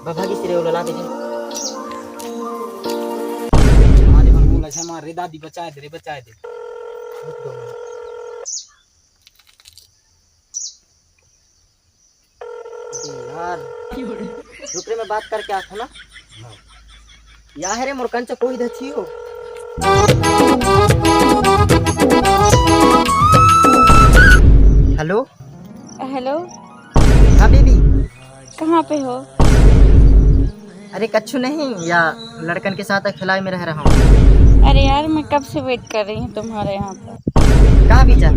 भागी सिरे वो ला दे। हमारे मन बोला है हमारे दादी बचाए दे रे बचाए दे। यार रुक रे मैं बात करके आता हूँ ना। या है रे मोर कंचा कोई दछी हो। Hello hello. हाँ बेबी। कहाँ पे हो? अरे कच्छू नहीं या लड़कन के साथ खिलाई में रह रहा हूँ। अरे यार मैं कब से वेट कर रही हूँ तुम्हारे यहाँ पर। कहाँ बीचा?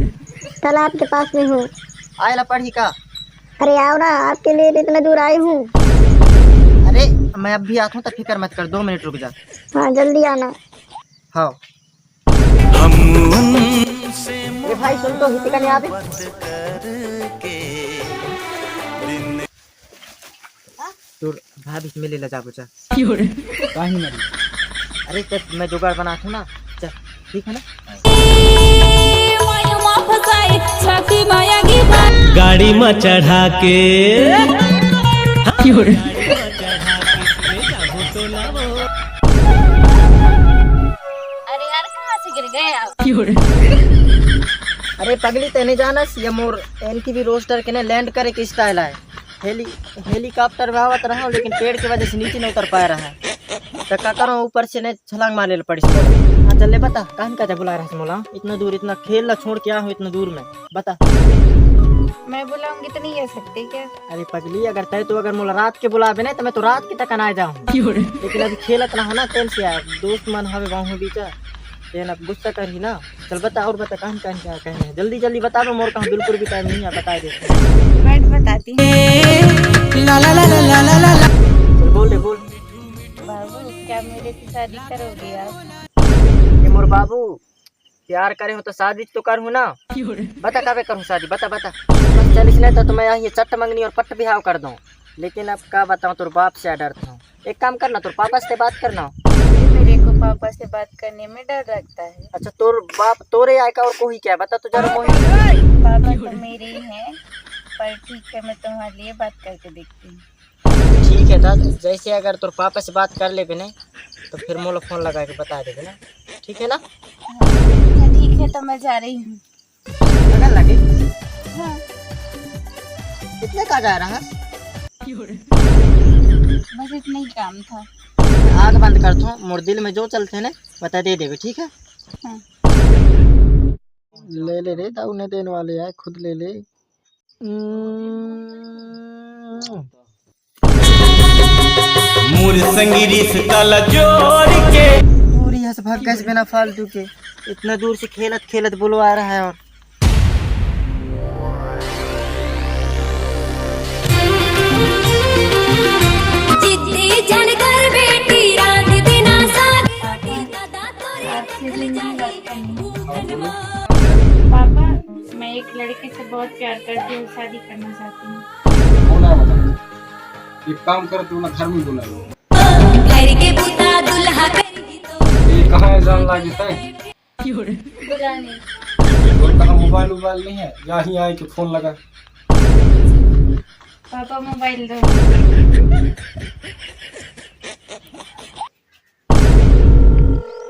तालाब के पास में हूँ। आए ला पढ़ी का? अरे आओ ना, आपके लिए तो इतना दूर आई हूँ। अरे मैं अब भी आता हूँ, तो फिक्र मत कर, 2 मिनट रुक जा। हाँ जल्दी आना। हाँ अरे भाई सुन तो हित करने आवे। तो भाभी से मिले लजा बुचा कहीं मरी। अरे तो मैं जुगाड़ बनाता हूँ ना, चल ठीक है ना। गाड़ी में चढ़ा के अरे यार कहाँ से गिर गए आप? अरे पगली तेने जाना ये मोर एन की भी रोस्टर के ने लैंड करे के स्टाइल है। हेलीकॉप्टर में आवत रहा हूँ, लेकिन पेड़ की वजह से नीचे नहीं उतर पा रहा है। तो क्या करो, ऊपर से ने छलांग मारे पड़ी। हाँ चल ले बता, कहाँ का बुला रहा है मोला इतना दूर, इतना खेल ला छोड़ के आया हूँ इतना दूर में, बता। मैं बुलाऊंगी तो नहीं आ सकती क्या? अरे पगली अगर तय तो अगर मोला रात के बुलावे नहीं तो मैं तो रात के तक आ जाऊँ, लेकिन अभी खेलत ना हो ना तेल से यार, दोस्त मन हवे गाँव बीचा तेन अब गुस्सा कर ही ना। चल बता और बता, कहाँ कहाँ क्या कहना है, जल्दी जल्दी बता दो, मोर कहाँ बिल्कुल भी टाइम नहीं है, बता दे। बैठ बताती हूँ। चल बोल दे बोल। बाबू क्या मेरे से शादी करोगे आप? ये मोर बाबू प्यार करे हो तो शादी तो कर हूँ ना, बता कब करूँ शादी, बता बता। बस चलिस नहीं तो मैं यहाँ चट्ट मंगनी और पट्ट बिहाव कर दूँ, लेकिन अब क्या बताऊँ, तोर बाप से डरता हूँ। एक काम करना, तोर पापा से बात करना। मेरे को पापा से बात करने में डर लगता है। अच्छा तोर बाप तोरे आएगा और कोई क्या, बता तो जरा मोही। पापा तो मेरे ही हैं, पर ठीक है मैं तुम्हारे लिए बात करके देखती हूँ। ठीक है दादा, जैसे अगर तोर पापा से बात कर ले बिना तो फिर मोला फोन लगा के बता दे ना, ठीक है ना। अच्छा ठीक है तो मैं जा रही हूँ। लगन लगे हाँ कितने का जा रहा है? बस इतना ही काम था। आग बंद करता हूँ, मोर दिल में जो चलते ना बता दे देवे, ठीक है। हाँ। ले ले रे दाऊ ने देने वाले है, खुद ले ले। मोर संगी रिश्ता ला जोड़ के पूरी हंस भाग गैस बिना फालतू के, इतना दूर से खेलत खेलत बुलवा रहा है। और पापा मैं एक लड़के से बहुत प्यार करती हूँ, शादी करना चाहती हूँ। एक काम कर, तू ना घर में बुला लो। बुलाने ये कहाँ है जान लागी तय? और कहाँ मोबाइल नहीं है, यहाँ आए के फोन लगा। पापा मोबाइल दो।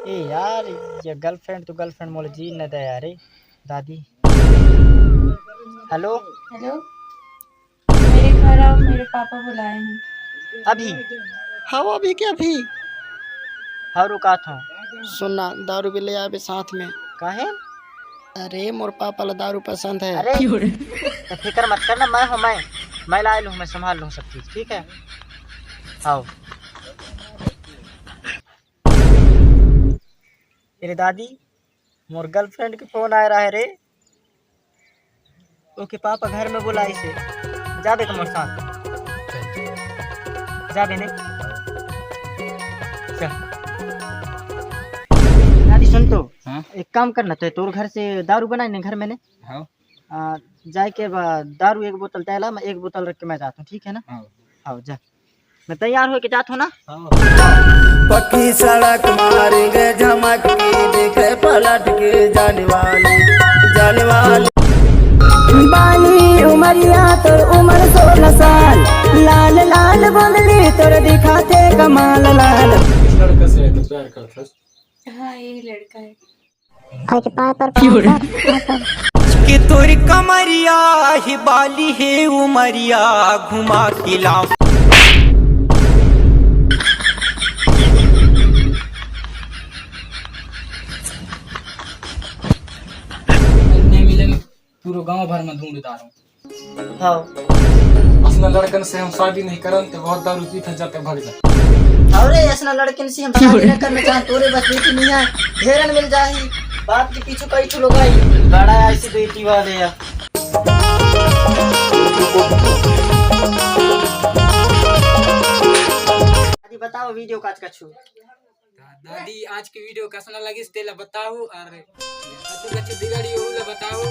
ए यार ये गर्लफ्रेंड तो गर्लफ्रेंड मोले जी न दे यार दादी। हेलो हेलो मेरे घर आओ, मेरे पापा बुलाए हैं। अभी? हाँ अभी क्या अभी? हाँ रुका था। सुनना, दारू भी ले आवे साथ में। काहे? अरे मोर पापा ला दारू पसंद है। अरे तो फिक्र मत करना, मैं हूँ, मैं ला लूँ, मैं संभाल लूँ सब चीज, ठीक है। आओ तेरे दादी, मोर गर्लफ्रेंड के फोन आ रहा है रे, ओके पापा घर में बुलाई से जाबे तुम्हारे साथ जाबे ने। चल दादी सुन तो, हाँ? एक काम करना तो तोर घर से दारू बनाए ने घर में ने। हाँ जाए के दारू 1 बोतल तैला, मैं 1 बोतल रख के मैं जाता हूँ, ठीक है ना। हाँ आओ जा, मैं तैयार हो के जाता हूँ ना। पक्की सड़क मारेंगे झमक के, देखे पलट के जाने वाली बाली उमरिया तोर उमर 16 साल, लाल लाल बोंदली तोर दिखाते कमाल लाल। लड़का से तो प्यार करता है। हाँ यही लड़का है। अरे पापा कि तोरी कमरिया ही बाली है उमरिया घुमा के लाऊं। नहीं मिले पूरे गांव भर में ढूंढता रहूं। हाँ असला लड़कन से हम शादी नहीं करन तो बहुत दारू पीते जाते भाग जाते। अरे ऐसा लड़के से हम शादी न करना चाहते, तोरे बस बेटी नहीं है, ढेरन मिल जाही। बात के पीछे कई ठो लोग आई बड़ा ऐसी बेटी वाले या। दादी बताओ वीडियो काज का छू। दादी आज की वीडियो कैसा लगी तेला बताओ और तू कच्ची बिगड़ी हो बताओ।